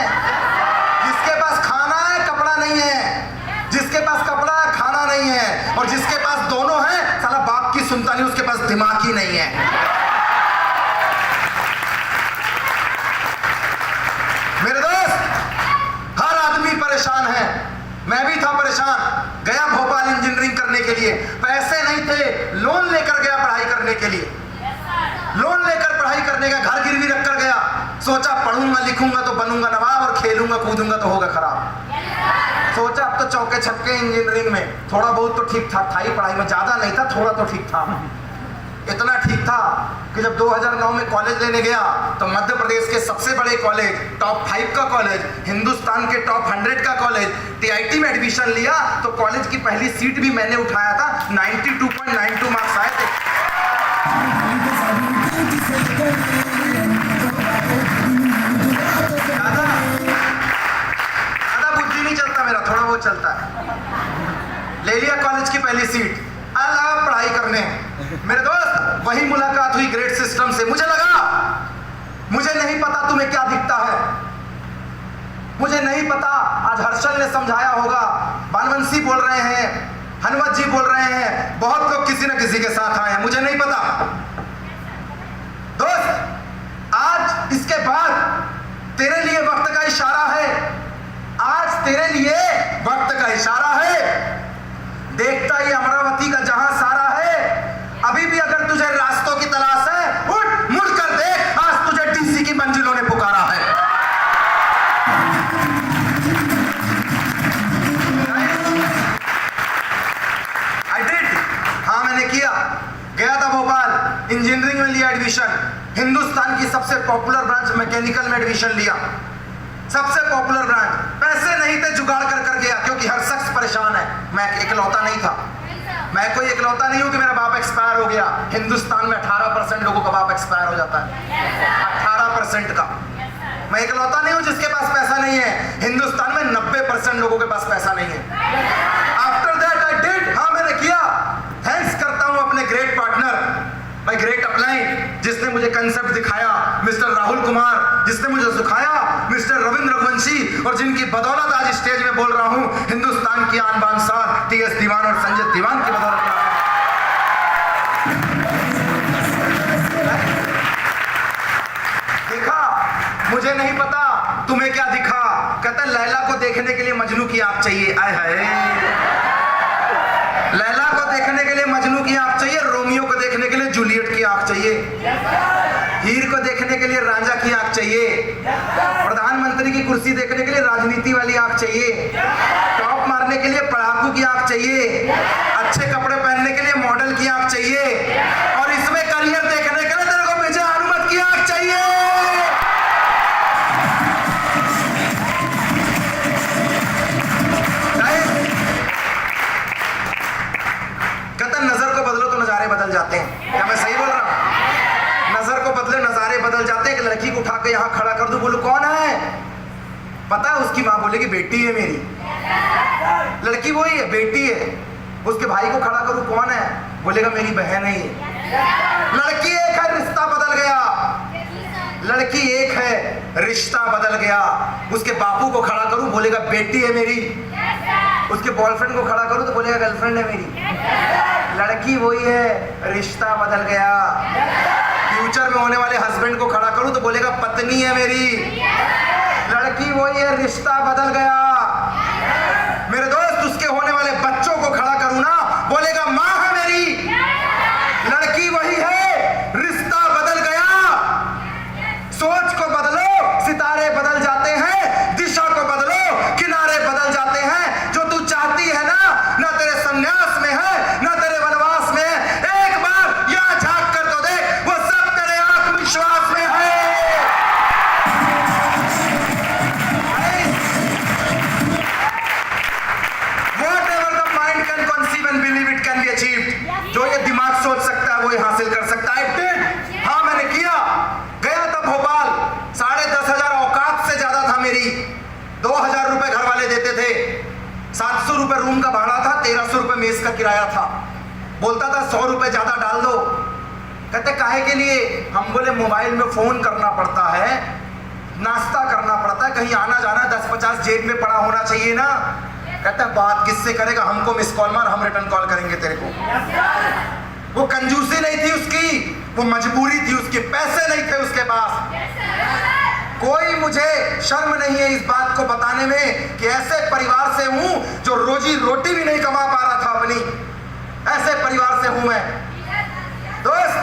जिसके पास खाना है कपड़ा नहीं है, जिसके पास कपड़ा है खाना नहीं है, और जिसके पास दोनों है साला बाप की सुनता नहीं, उसके पास दिमाग ही नहीं है। मेरे दोस्त हर आदमी परेशान है, मैं भी था परेशान। गया भोपाल इंजीनियरिंग करने के लिए, पैसे नहीं थे, लोन लेकर गया पढ़ाई करने के लिए। लोन लेकर पढ़ाई करने का घर गिरवी रखकर गया, सोचा पढ़ूंगा लिखूंगा तो बनूंगा नवाब और खेलूंगा कूदूंगा तो होगा खराब। सोचा अब तो चौके छक्के इंजीनियरिंग में थोड़ा बहुत तो ठीक ठाक था ही, पढ़ाई में ज्यादा नहीं था, थोड़ा तो ठीक था। इतना ठीक था कि जब 2009 में कॉलेज लेने गया तो मध्य प्रदेश के सबसे बड़े कॉलेज, टॉप 5 का कॉलेज, हिंदुस्तान के टॉप 100 का कॉलेज टीआईटी में एडमिशन लिया तो कॉलेज की पहली सीट भी मैंने उठाया था। 92.92 मार्क्स आए थे। ज्यादा बुद्धि नहीं चलता मेरा, थोड़ा बहुत चलता है। ले लिया कॉलेज की पहली सीट, अल्लाह पढ़ाई करने। मेरे दोस्त वही मुलाकात हुई ग्रेड सिस्टम से। मुझे लगा मुझे नहीं पता तुम्हें क्या दिखता है, मुझे नहीं नहीं पता, आज हर्षल ने समझाया होगा, बालवंशी बोल रहे हैं, हनुमत जी बोल रहे हैं, बहुत लोग किसी न किसी के साथ आए हैं, मुझे नहीं पता। दोस्त, आज इसके बाद तेरे लिए वक्त का इशारा है, आज तेरे लिए वक्त का इशारा है। देखता ही अमरावती का जहां सारा है, अभी भी अगर तुझे रास्तों की तलाश है, उठ मुड़ कर देख, आज तुझे डीसी की मंजिलों ने पुकारा है। I did, हाँ मैंने किया, गया था भोपाल, इंजीनियरिंग में लिया एडमिशन, हिंदुस्तान की सबसे पॉपुलर ब्रांच मैकेनिकल में एडमिशन लिया, सबसे पॉपुलर ब्रांच। पैसे नहीं थे, जुगाड़ कर कर गया, क्योंकि हर शख्स परेशान है। मैं इकलौता नहीं था, मैं कोई इकलौता नहीं हूं कि मेरा बाप एक्सपायर हो गया। हिंदुस्तान में 18% लोगों का बाप एक्सपायर हो जाता है, 18% का। मैं इकलौता नहीं हूं जिसके पास पैसा नहीं है, हिंदुस्तान में 90% लोगों के पास पैसा नहीं है। आफ्टर दैट आई डिड, हाँ मैंने किया। थैंक्स करता हूं अपने great partner, my great upline, जिसने मुझे कंसेप्ट दिखाया, मिस्टर राहुल कुमार, जिसने मुझे सिखाया, मिस्टर रविंद्र रघुवंशी, और जिनकी बदौलत आज स्टेज में बोल रहा हूं, हिंदुस्तान की आन बान शान टीएस दीवान और संजय दीवान की बदौलत। देखा, मुझे नहीं पता तुम्हें क्या दिखा, कहता लैला को देखने के लिए मजनू की आंख चाहिए, आय हाय, लैला को देखने के लिए मजनू की आंख चाहिए, रोमियो को देखने के लिए जूलियट की आंख चाहिए, हीर को देखने के लिए रांझा की आंख चाहिए, प्रधानमंत्री की कुर्सी देखने के लिए राजनीति वाली आंख चाहिए, टॉप मारने के लिए पढ़ाकू की आंख चाहिए, अच्छे कपड़े पहनने के लिए मॉडल की आंख चाहिए, और इसमें करियर देखने के लिए तेरे को विजय हनुमत की आंख चाहिए। कहता नजर को बदलो तो नजारे बदल जाते हैं, क्या मैं सही बोल रहा हूं? नजर को बदले नजारे बदल जाते हैं। एक लड़की को उठा के यहाँ खड़ा कर दूं, बोलो कौन है, पता है उसकी माँ बोलेगी बेटी है मेरी, लड़की वही है, बेटी है। उसके भाई को खड़ा करूं, कौन है, बोलेगा मेरी बहन है ये। लड़की एक है, रिश्ता बदल गया, लड़की एक है, रिश्ता बदल गया। उसके बापू को खड़ा करूं, बोलेगा बेटी है मेरी, उसके बॉयफ्रेंड को खड़ा करूं तो बोलेगा गर्लफ्रेंड है मेरी। लड़की वही है, रिश्ता बदल गया। फ्यूचर में होने वाले हस्बैंड को खड़ा करूं तो बोलेगा पत्नी है मेरी। लड़की वही है, रिश्ता बदल गया। मेरे दोस्त, उसके होने वाले बच्चों को खड़ा करूं ना, बोलेगा माँ है मेरी। लड़की वही है, रिश्ता बदल गया। सोच को बदलो, सितारे बदल जाते हैं, दिशा को बदलो, किनारे बदल जाते हैं। जो तू चाहती है ना तेरे संन्यास में है, ना तेरे वनवास में है। एक बार यहाँ झांक कर तो देख, वो सब तेरे आत्मविश्वास में है। Whatever the mind can conceive and believe it can be achieved. जो ये दिमाग सोच सकता है वो ये हासिल कर सकता है। हाँ मैंने किया, गया था भोपाल, 10,500 औकात से ज्यादा था मेरी। 2,000 रुपए घर वाले देते थे, 700 रुपए रूम का भाड़ा था, 1,300 रुपए मेस का किराया था। बोलता था 100 रुपए ज्यादा डाल दो। कहते काहे के लिए? हम बोले मोबाइल में फोन करना पड़ता है, नाश्ता करना पड़ता है, कहीं आना जाना, 10-50 जेब में पड़ा होना चाहिए ना। कहता बात किससे करेगा, हमको मिस कॉल मार, हम रिटर्न कॉल करेंगे तेरे को। वो कंजूसी नहीं थी उसकी, वो मजबूरी थी उसकी, पैसे नहीं थे उसके पास। कोई मुझे शर्म नहीं है इस बात को बताने में कि ऐसे परिवार से हूं जो रोजी रोटी भी नहीं कमा पा रहा था अपनी, ऐसे परिवार से हूं मैं। दोस्त,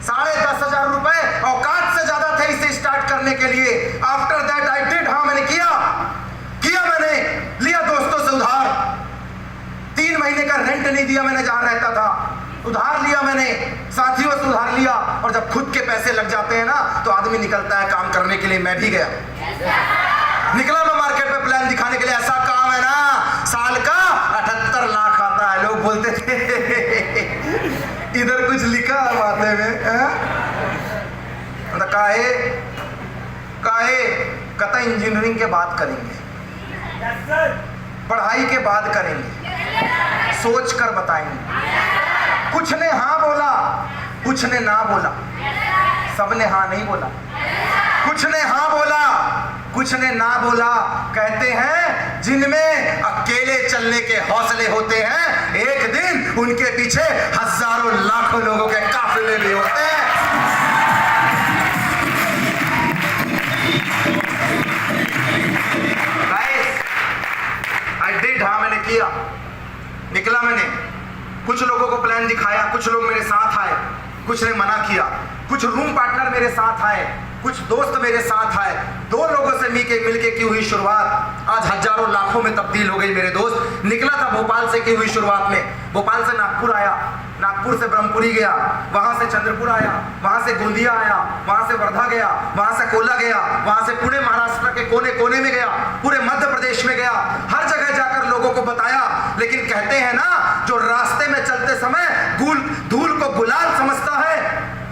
10,500 रुपए औकात से ज्यादा थे इसे स्टार्ट करने के लिए। आफ्टर दैट आई डिड, हाँ मैंने किया, मैंने लिया दोस्तों से उधार। 3 महीने का रेंट नहीं दिया मैंने जहां रहता था, उधार लिया मैंने, साथियों से उधार लिया। और जब खुद के पैसे लग जाते हैं ना तो आदमी निकलता है काम करने के लिए। मैं भी गया, निकला मैं मार्केट में प्लान दिखाने के लिए। ऐसा काम है ना, साल का 78 लाख आता है। लोग बोलते थे इधर कुछ लिखा है माथे में, काहे कहता इंजीनियरिंग के बाद करेंगे, पढ़ाई के बाद करेंगे, सोच कर बताएंगे। कुछ ने हाँ बोला, कुछ ने ना बोला, सबने हाँ नहीं बोला। कुछ ने हाँ बोला, कुछ ने ना बोला। कहते हैं जिनमें अकेले चलने के हौसले होते हैं, एक दिन उनके पीछे हजारों लाखों लोगों के काफिले भी होते हैं। आई डिड, हाँ मैंने किया, निकला मैंने। कुछ लोगों को प्लान दिखाया, कुछ लोग मेरे साथ आए, कुछ ने मना किया। कुछ रूम पार्टनर मेरे साथ आए, कुछ दोस्त मेरे साथ आए। 2 लोगों से मिलके की हुई शुरुआत आज हजारों लाखों में तब्दील हो गई मेरे दोस्त। निकला था भोपाल से की हुई शुरुआत में, भोपाल से नागपुर आया, नागपुर से ब्रह्मपुरी गया, वहां से चंद्रपुर आया, वहां से गोंदिया आया, वहां से वर्धा गया, वहां से कोला गया, वहां से पुणे महाराष्ट्र के कोने कोने में गया, पूरे मध्य प्रदेश में गया, हर जगह जाकर लोगों को बताया। लेकिन कहते हैं ना, जो रास्ते में चलते समय धूल को गुलाल समझता है,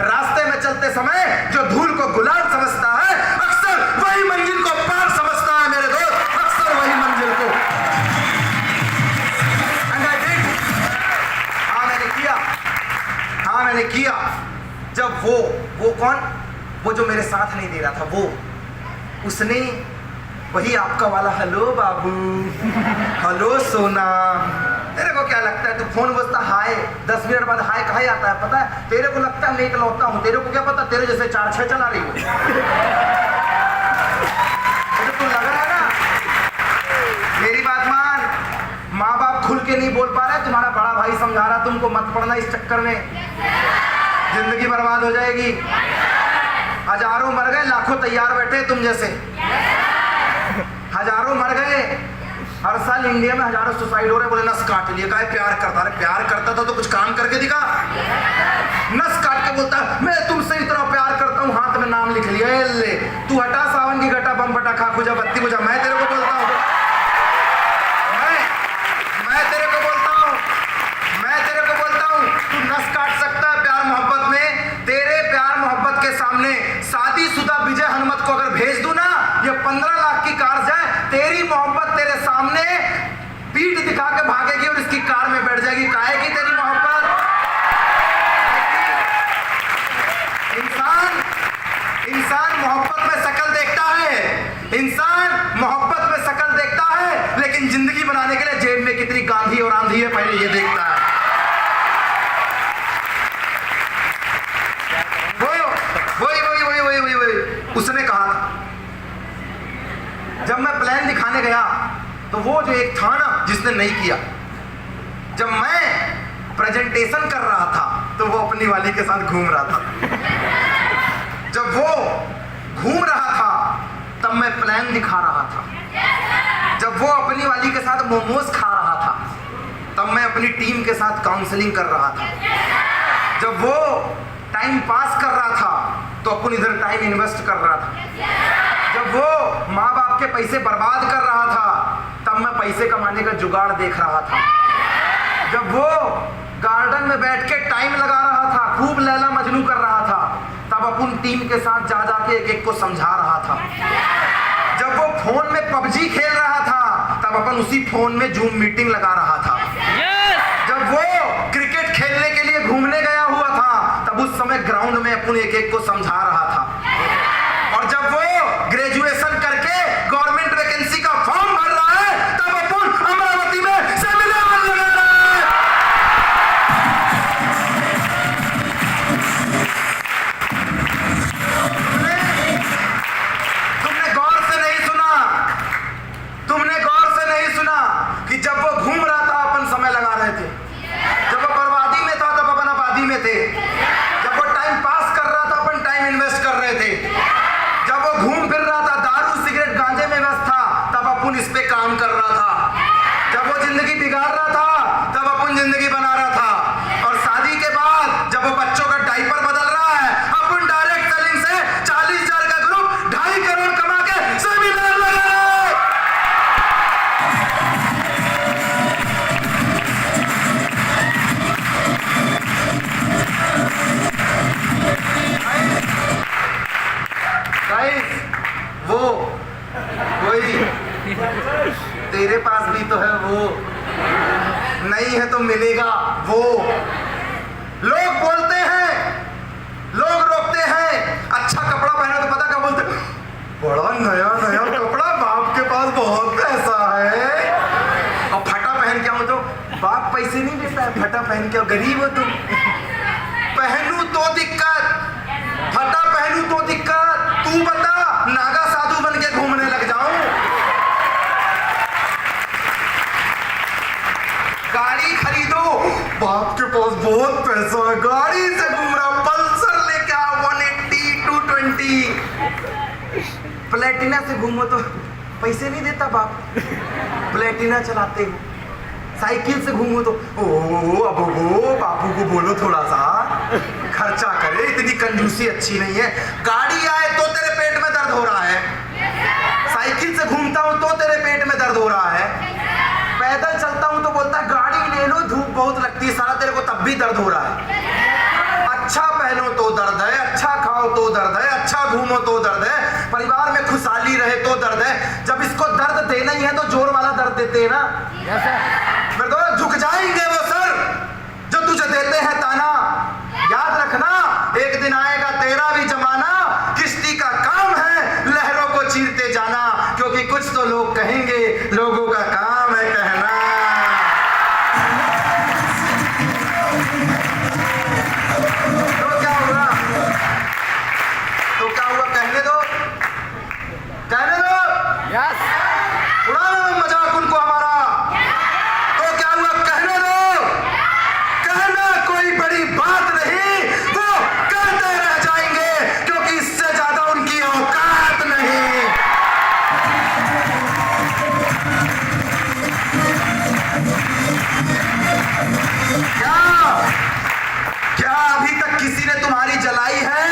रास्ते में चलते समय जो धूल को गुलाल समझता है, अक्सर वही मंजिल को पार समझता है मेरे दोस्त, अक्सर वही मंजिल को। हाँ मैंने किया। जब वो कौन, वो जो मेरे साथ नहीं दे रहा था, वो उसने वही आपका वाला हेलो बाबू, हेलो सोना, तेरे को क्या लगता है तू फोन बजता हाय, 10 मिनट बाद हाय कहाँ आता है पता है? तेरे को लगता है मैं इकलौता हूँ, तेरे को क्या पता तेरे जैसे 4-6 चला रही हो। तो लग रहा है ना, मेरी बात मान। माँ बाप खुल के नहीं बोल पा रहे, तुम्हारा बड़ा भाई समझा रहा तुमको मत पड़ना इस चक्कर में, जिंदगी बर्बाद हो जाएगी। हजारों मर गए, लाखों तैयार बैठे तुम जैसे, हजारों मर गए। हर साल इंडिया में हजारों सुसाइड हो रहे, बोले नस काट लिए, कहा प्यार करता। अरे प्यार करता था तो कुछ काम करके दिखा। नस काट के बोलता मैं तुमसे इतना प्यार करता हूँ, हाथ में नाम लिख लिया, ले तू हटा सावन की घटा, बम बटा, खा खुजा, बत्ती बुझा। मैं तेरे को बोलता हूँ, मैं तेरे को बोलता हूँ, तू नस काट सकता है प्यार मोहब्बत में। तेरे प्यार मोहब्बत के सामने शादीशुदा विजय हनुमत को अगर भेज दूं ना, ये 15 लाख की कार जाए, तेरी मोहब्बत तेरे सामने पीठ दिखा के भागेगी और इसकी कार में बैठ जाएगी। काहे की तेरी मोहब्बत? इंसान मोहब्बत में शक्ल देखता है, इंसान मोहब्बत में शक्ल देखता है, लेकिन जिंदगी बनाने के लिए जेब में कितनी गांधी और आंधी है पहले ये देखता है। वही उसने कहा था। जब मैं प्लान दिखाने गया तो वो जो एक था ना जिसने नहीं किया, जब मैं प्रेजेंटेशन कर रहा था तो वो अपनी वाली के साथ घूम रहा था। जब वो घूम रहा था तब मैं प्लान दिखा रहा था। जब वो अपनी वाली के साथ मोमोज खा रहा था तब मैं अपनी टीम के साथ काउंसलिंग कर रहा था। जब वो टाइम पास कर रहा था तो अपन इधर टाइम इन्वेस्ट कर रहा था। जब वो माँ बाप के पैसे बर्बाद कर रहा था तब मैं पैसे कमाने का जुगाड़ देख रहा था। जब वो गार्डन में बैठ के टाइम लगा रहा था, खूब लैला मजनू कर रहा था, तब अपन टीम के साथ जा जाके एक एक को समझा रहा था। जब वो फोन में पबजी खेल रहा था तब अपन उसी फोन में जूम मीटिंग लगा रहा था। जब वो क्रिकेट खेलने के लिए घूमने गया हुआ था तब उस समय ग्राउंड में अपन एक एक को समझा रहा था। और जब वो ग्रेजुएशन करके गवर्नमेंट वैकेंसी का फॉर्म भर रहा है तब अपन अमरावती में सेमिनार लगा रहा है। तुमने गौर से नहीं सुना कि जब वो घूम रहा था अपन समय लगा रहे थे, जब वो बर्बादी में था तब अपन आबादी में थे, जब वो टाइम पास कर रहा था अपन टाइम इन्वेस्ट कर रहे थे, जब वो घूम फिर रहा था दारू सिगरेट गांजे में व्यस्त था तब अपन इस पे काम कर रहा था, जब वो जिंदगी बिगाड़ रहा था तब अपन जिंदगी बना रहा था। और शादी के बाद जब वो बच्चों का डायपर बदल रहा है अपन डायरेक्ट सेलिंग से 40,000 का ग्रुप 2.5 करोड़ कमा के सेमिनार लगा रहा है। वही तेरे पास भी तो है, वो नहीं है तो मिलेगा वो। लोग बोलते हैं, लोग रोकते हैं, अच्छा कपड़ा पहना तो पता क्या बोलते, बड़ा नया नया कपड़ा, बाप के पास बहुत पैसा है। और फटा पहन के आऊं तो बाप पैसे नहीं देता है, फटा पहन के गरीब हो तुम। पहनू तो दिक्कत, फटा पहनू तो दिक्कत। तू बता, नागा साधु बन के घूमने लग जाऊं? गाड़ी खरीदो, बाप के पास बहुत पैसा है, गाड़ी से घूम रहा, पल्सर लेके आओ 180 220। प्लेटिना से घूमो तो पैसे नहीं देता बाप, प्लेटिना चलाते हो। साइकिल से घूमो तो अब बापू को बोलो थोड़ा सा खर्चा करे, इतनी कंजूसी अच्छी नहीं है। गाड़ी आए तो तेरे पेट में दर्द हो रहा है, साइकिल से घूमता हूं तो तेरे पेट में दर्द हो रहा है, पैदल चलता हूं तो बोलता गाड़ी ले लो, धूप बहुत लगती है, सारा तेरे को तब भी दर्द हो रहा है। अच्छा पहनो तो दर्द है, अच्छा खाओ तो दर्द है, अच्छा घूमो तो दर्द है, परिवार में खुशहाली रहे तो दर्द है। जब इसको दर्द देना ही है तो जोर वाला दर्द देते हैं ना। मेरे दोस्त, झुक जाएंगे वो सर जो तुझे देते हैं ताना। याद रखना, एक दिन आएगा तेरा भी जमाना, किश्ती का काम है लहरों को चीरते जाना, क्योंकि कुछ तो लोग कहेंगे, लोगों का काम है कहना। कहने दो, कहने दो। यस। उड़ा लो मजाक उनको हमारा। तो क्या हुआ, कहने दो। कहना कोई बड़ी बात नहीं, वो कहते रह जाएंगे, क्योंकि इससे ज्यादा उनकी औकात नहीं। क्या क्या अभी तक किसी ने तुम्हारी जलाई है?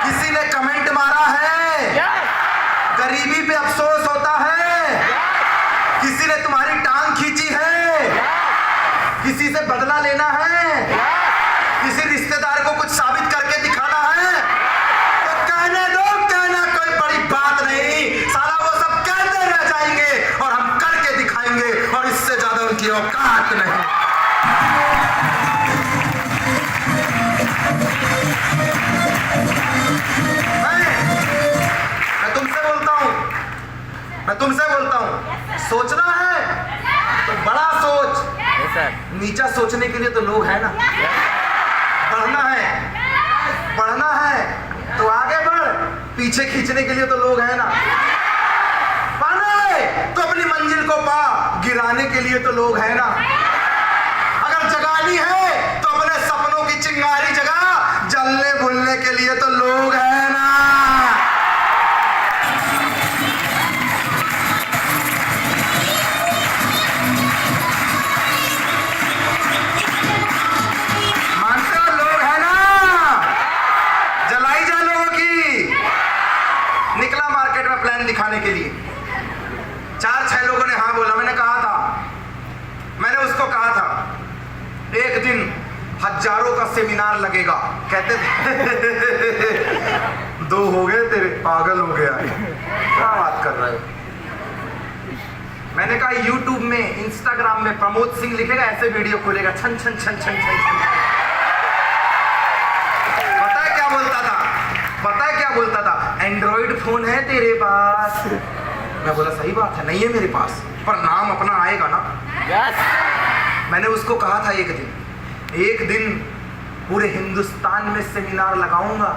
किसी ने कमेंट मारा है? गरीबी पे अफसोस होता है? किसी ने तुम्हारी टांग खींची है? किसी से बदला लेना है? किसी रिश्तेदार को कुछ साबित करके दिखाना है? तो कहने दो, कहना कोई बड़ी बात नहीं, सारा वो सब कहते रह जाएंगे और हम करके दिखाएंगे, और इससे ज्यादा उनकी औकात नहीं। मैं तुमसे बोलता हूं, सोचना है तो बड़ा सोच। नीचा सोचने के लिए तो लोग हैं ना। बढ़ना है तो आगे बढ़, पीछे खींचने के लिए तो लोग हैं ना। पाना है तो अपनी मंजिल को पा, गिराने के लिए तो लोग हैं ना। अगर जगानी है तो अपने सपनों की चिंगारी जगा, जलने भूलने के लिए तो लोग हैं ना। दिखाने के लिए 4-6 लोगों ने हाँ बोला। मैंने उसको कहा था एक दिन हजारों का सेमिनार लगेगा। कहते थे 2 हो गए तेरे, पागल हो गया, क्या बात कर रहे हो। मैंने कहा YouTube में, इंस्टाग्राम में प्रमोद सिंह लिखेगा, ऐसे वीडियो खोलेगा, छन छन छन छन छन छन। पता है क्या बोलता था? एंड्रॉइड फोन है तेरे पास? मैं बोला सही बात है, नहीं है मेरे पास, पर नाम अपना आएगा ना। मैंने उसको कहा था एक दिन पूरे हिंदुस्तान में सेमिनार लगाऊंगा।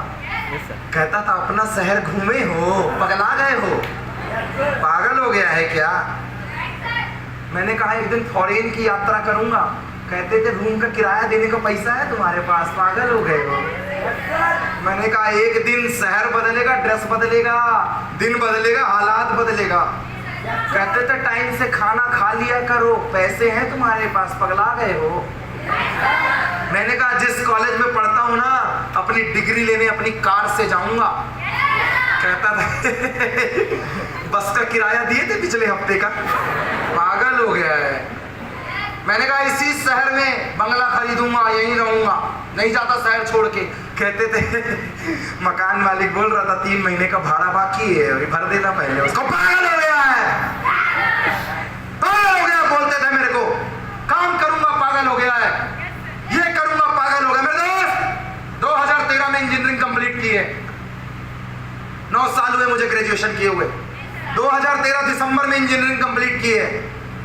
कहता था अपना शहर घूमे हो, पगला गए हो, पागल हो गया है क्या? मैंने कहा एक दिन फॉरेन की यात्रा करूंगा। कहते थे रूम का किराया देने का पैसा है तुम्हारे पास, पागल हो गए हो। मैंने कहा एक दिन शहर बदलेगा, ड्रेस बदलेगा, दिन बदलेगा, हालात बदलेगा। कहते थे टाइम से खाना खा लिया करो, पैसे हैं तुम्हारे पास, पगला गए हो। मैंने कहा जिस कॉलेज में पढ़ता हूँ ना, अपनी डिग्री लेने अपनी कार से जाऊंगा। कहता था बस का किराया दिए थे पिछले हफ्ते का, पागल हो गया है। मैंने कहा इसी शहर में बंगला खरीदूंगा, यहीं रहूंगा, नहीं जाता शहर छोड़ के। कहते थे मकान मालिक बोल रहा था 3 महीने का भाड़ा बाकी है, भर देना पहले उसको। पागल हो गया है, पागल हो गया। बोलते थे मेरे को काम करूंगा, पागल हो गया है, ये करूंगा, पागल हो गया। मेरे दोस्त 2013 में इंजीनियरिंग कंप्लीट की है, 9 साल हुए दिसंबर में इंजीनियरिंग कंप्लीट की है।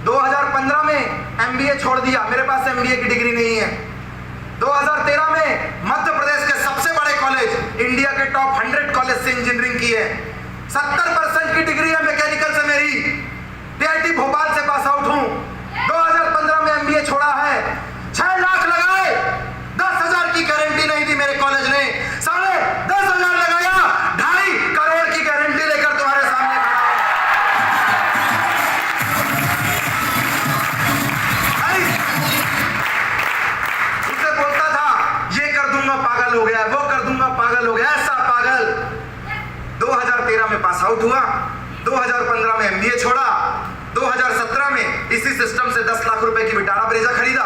2015 में एमबीए छोड़ दिया, मेरे पास एमबीए की डिग्री नहीं है। 2013 में मध्य प्रदेश के सबसे बड़े कॉलेज, इंडिया के टॉप 100 कॉलेज से इंजीनियरिंग की है। 70% की डिग्री है मैकेनिकल से मेरी, टीआईटी भोपाल से पास आउट हूं। 2015 में एमबीए छोड़ा है, 6 लाख लगाए, 10,000 की गारंटी नहीं दी मेरे कॉलेज ने, 10,500 लगाया, 2.5 करोड़ की गारंटी लेकर तुम्हारे सामने खड़ा। उसे बोलता था ये कर दूंगा, पागल हो गया, वो कर दूंगा, पागल हो गया, ऐसा पागल। 2013 में पास आउट हुआ, 2015 में एमबीए छोड़ा, 2017 में इसी सिस्टम से 10 लाख रुपए की विटारा ब्रेजा खरीदा।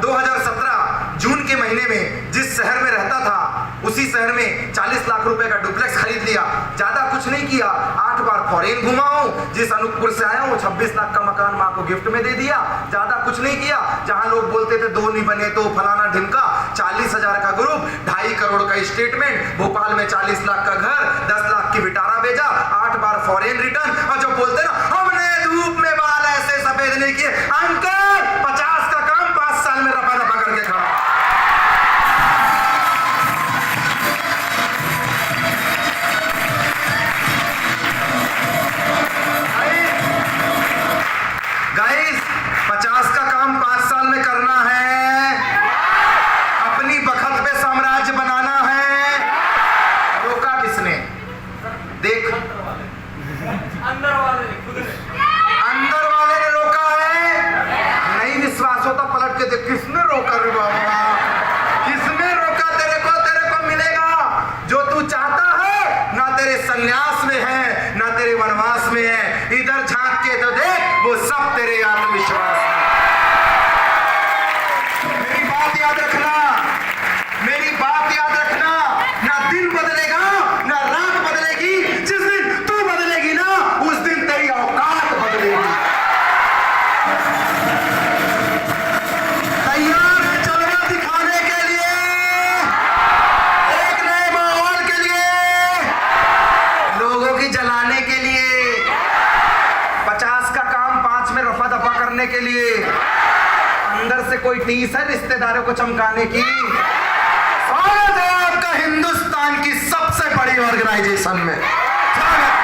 2017 जून के महीने में जिस शहर में रहता था उसी शहर में 40 लाख रुपए का डुप्लेक्स खरीद लिया। ज्यादा कुछ नहीं किया, 8 बार फॉरेन घुमा हूं, जिस अनूपपुर से आया हूं 26 लाख का मकान मां को गिफ्ट में दे दिया। ज्यादा कुछ नहीं किया, जहां लोग बोलते थे 2 नहीं बने तो फलाना ढिमका, 40,000 का ग्रुप, 2.5 करोड़ का स्टेटमेंट, भोपाल में 40 लाख का घर, 10 लाख की विटारा भेजा, 8 बार फॉरेन रिटर्न। और जो बोलते ना हमने धूप में बाल ऐसे सफेद नहीं किए, अंकल 50 का काम 5 साल में रफा दफा करके खड़ा। गाइस 50 का काम 5 साल में करना है, अपनी बखत पे साम्राज्य बनाना है। रोका किसने? देख अंदर वाले ने रोका है। नहीं विश्वास होता पलट के देख, किसने रोका रे बाबा, किसने रोका? तेरे को मिलेगा जो तू चाहता है, ना तेरे संन्यास में है ना तेरे वनवास में है। इधर झांक के तो देख, वो सब तेरे आत्मविश्वास है। मेरी बात याद रखना, मेरी बात याद रखना, ना दिन बदलेगा ना रात बदलेगी, जिस दिन तू बदलेगी ना उस दिन तेरी औकात बदलेगी। तैयार है चलना दिखाने के लिए, एक नए माहौल के लिए, लोगों की जलाने के लिए, 50 का काम 5 में रफा दफा करने के लिए। अंदर से कोई टीस है रिश्तेदारों को चमकाने की? स्वागत है आपका हिंदुस्तान की सबसे बड़ी ऑर्गेनाइजेशन में। स्वागत।